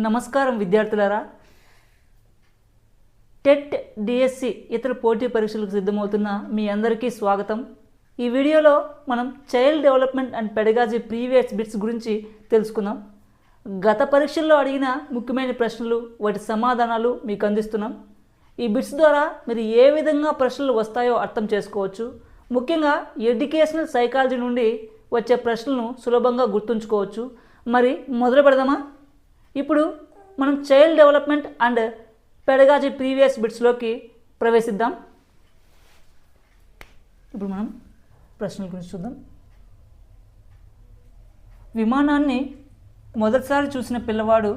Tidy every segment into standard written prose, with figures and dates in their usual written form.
నమస్కారం విద్యార్థులారా. TET, DSC ఇతర పోటీ పరీక్షలకు సిద్ధమవుతున్న మీ అందరికీ స్వాగతం. ఈ వీడియోలో మనం child development and pedagogy previous bits గురించి తెలుసుకుందాం. గత పరీక్షల్లో అడిగిన ముఖ్యమైన ప్రశ్నలు, వాటి సమాధానాలు మీకు అందిస్తున్నాం. ఈ బిట్స్ ద్వారా మీరు ఏ విధంగా ప్రశ్నలు వస్తాయో అర్థం చేసుకోవచ్చు. ముఖ్యంగా ఎడ్యుకేషనల్ సైకాలజీ నుండి వచ్చే ప్రశ్నలను సులభంగా గుర్తుంచుకోవచ్చు. మరి మొదలు పెడదామా? ఇప్పుడు మనం child development and pedagogy previous బిట్స్లోకి ప్రవేశిద్దాం. ఇప్పుడు మనం ప్రశ్నల గురించి చూద్దాం. విమానాన్ని మొదటిసారి చూసిన పిల్లవాడు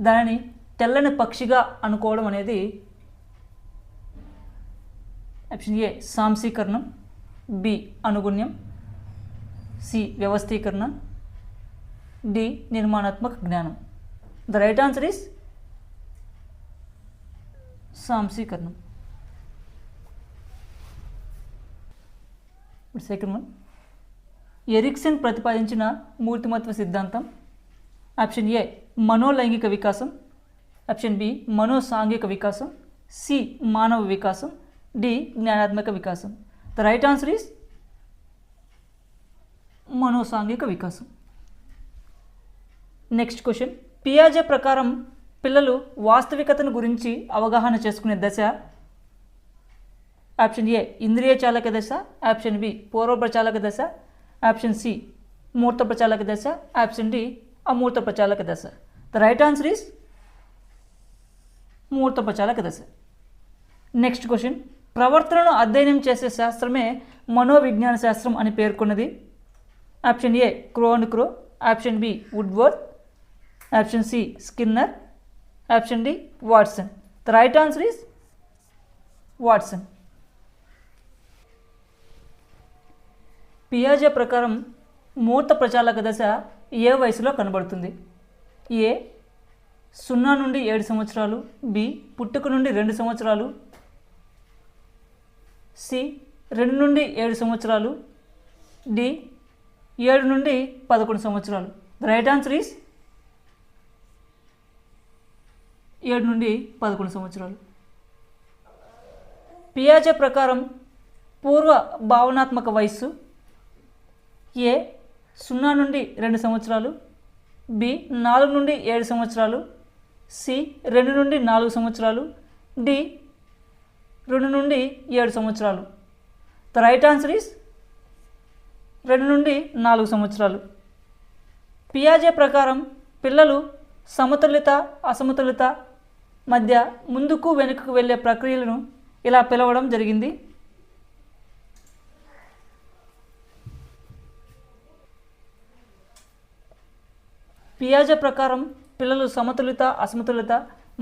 దానిని తెల్లని పక్షిగా అనుకోవడం అనేది ఆప్షన్ ఏ సాంశీకరణం, బి అనుగుణ్యం, సి వ్యవస్థీకరణ, డి నిర్మాణాత్మక జ్ఞానం. The right answer is సాంశీకరణం. సెకండ్ వన్, ఎరిక్సన్ ప్రతిపాదించిన మూర్తిమత్వ సిద్ధాంతం. ఆప్షన్ ఏ మనోలైంగిక వికాసం, ఆప్షన్ బి మనోసాంఘిక వికాసం, సి మానవ వికాసం, డి జ్ఞానాత్మక వికాసం. ద రైట్ ఆన్సర్ ఈస్ మనోసాంఘిక వికాసం. నెక్స్ట్ క్వశ్చన్, పియాజే ప్రకారం పిల్లలు వాస్తవికతను గురించి అవగాహన చేసుకునే దశ. ఆప్షన్ ఏ ఇంద్రియ చాలక దశ, ఆప్షన్ బి పూర్వ ప్రచాలక దశ, ఆప్షన్ సి మూర్త ప్రచాలక దశ, ఆప్షన్ డి అమూర్త ప్రచాలక దశ. ద రైట్ ఆన్సర్ ఈస్ మూర్త ప్రచాలక దశ. నెక్స్ట్ క్వశ్చన్, ప్రవర్తనను అధ్యయనం చేసే శాస్త్రమే మనోవిజ్ఞాన శాస్త్రం అని పేర్కొన్నది. Option A Crow and Crow, option B Woodworth, option C Skinner, option D Watson. The right answer is Watson. పియాజే ప్రకారం మూర్త ప్రచాలక దశ ఏ వయసులో కనబడుతుంది? ఏ 0 నుండి 7 సంవత్సరాలు, బి పుట్టుక నుండి 2 సంవత్సరాలు, సి 2 నుండి 7 సంవత్సరాలు, డి 7 నుండి 11 సంవత్సరాలు. ద రైట్ ఆన్సర్ ఈస్ 7 నుండి 11 సంవత్సరాలు. పియాజే ప్రకారం పూర్వ భావనాత్మక వయస్సు. ఏ 0 నుండి 2 సంవత్సరాలు, బి 4 నుండి 7 సంవత్సరాలు, సి 2 నుండి 4 సంవత్సరాలు, డి 2 నుండి 7 సంవత్సరాలు. ద రైట్ ఆన్సర్ ఈస్ 2 నుండి 4 సంవత్సరాలు. పియాజే ప్రకారం పిల్లలు సమతుల్యత, అసమతుల్యత మధ్య ముందుకు వెనుకకు వెళ్ళే ప్రక్రియలను ఇలా పిలవడం జరిగింది. పియాజే ప్రకారం పిల్లలు సమతుల్యత, అసమతుల్యత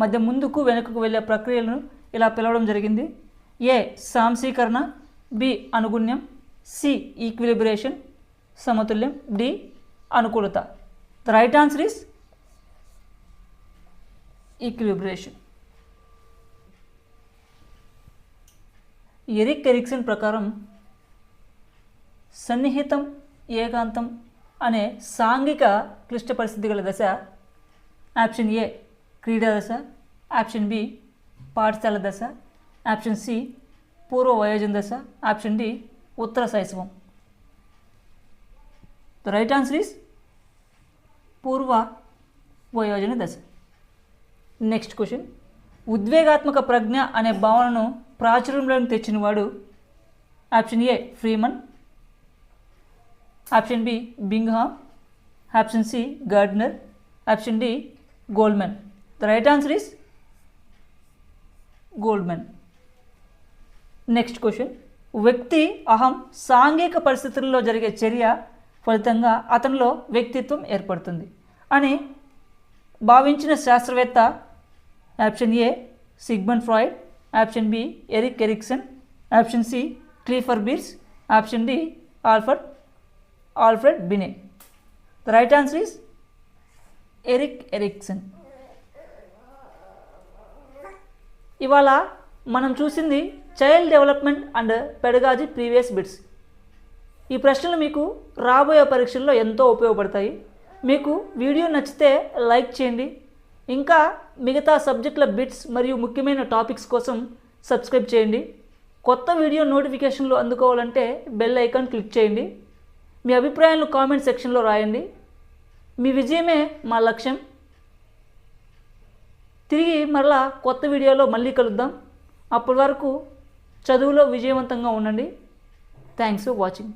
మధ్య ముందుకు వెనుకకు వెళ్ళే ప్రక్రియలను ఇలా పిలవడం జరిగింది. ఏ సాంశీకరణ, బి అనుగుణ్యం, సి ఈక్విలిబ్రేషన్ సమతుల్యం, డి అనుకూలత. The right answer is equilibration. Erik Erikson ప్రకారం సన్నిహితం, ఏకాంతం అనే సాంఘిక క్లిష్ట పరిస్థితి గల దశ. ఆప్షన్ ఏ క్రీడా దశ, ఆప్షన్ బి పాఠశాల దశ, ఆప్షన్ సి పూర్వ వయోజన దశ, ఆప్షన్ డి ఉత్తర శైశవం. ద రైట్ ఆన్సర్ ఈస్ పూర్వ వయోజన దశ. నెక్స్ట్ క్వశ్చన్, ఉద్వేగాత్మక ప్రజ్ఞ అనే భావనను ప్రాచుర్యంలోకి తెచ్చినవాడు. Option A Freeman, option B Bingham, option C Gardner, option D Goldman. The right answer is Goldman. Next question, వ్యక్తి అహం సాంఘిక పరిస్థితుల్లో జరిగే చర్య ఫలితంగా అతనిలో వ్యక్తిత్వం ఏర్పడుతుంది అని భావించిన శాస్త్రవేత్త. Option A Sigmund Freud, option B Erik Erikson, option C Clifford Beers, option D Alfred Binet. The right answer is Erik Erikson. ఇవాళ మనం చూసింది child development and pedagogy previous bits. ఈ ప్రశ్నలు మీకు రాబోయే పరీక్షల్లో ఎంతో ఉపయోగపడతాయి. మీకు వీడియో నచ్చితే లైక్ చేయండి, ఇంకా మిగతా సబ్జెక్టుల బిట్స్ మరియు ముఖ్యమైన టాపిక్స్ కోసం సబ్స్క్రైబ్ చేయండి. కొత్త వీడియో నోటిఫికేషన్లు అందుకోవాలంటే బెల్ ఐకాన్ క్లిక్ చేయండి. మీ అభిప్రాయాలను కామెంట్ సెక్షన్లో రాయండి. మీ విజయమే మా లక్ష్యం. తిరిగి మరలా కొత్త వీడియోలో మళ్ళీ కలుద్దాం. అప్పటి వరకు చదువులో విజయవంతంగా ఉండండి. Thanks for watching.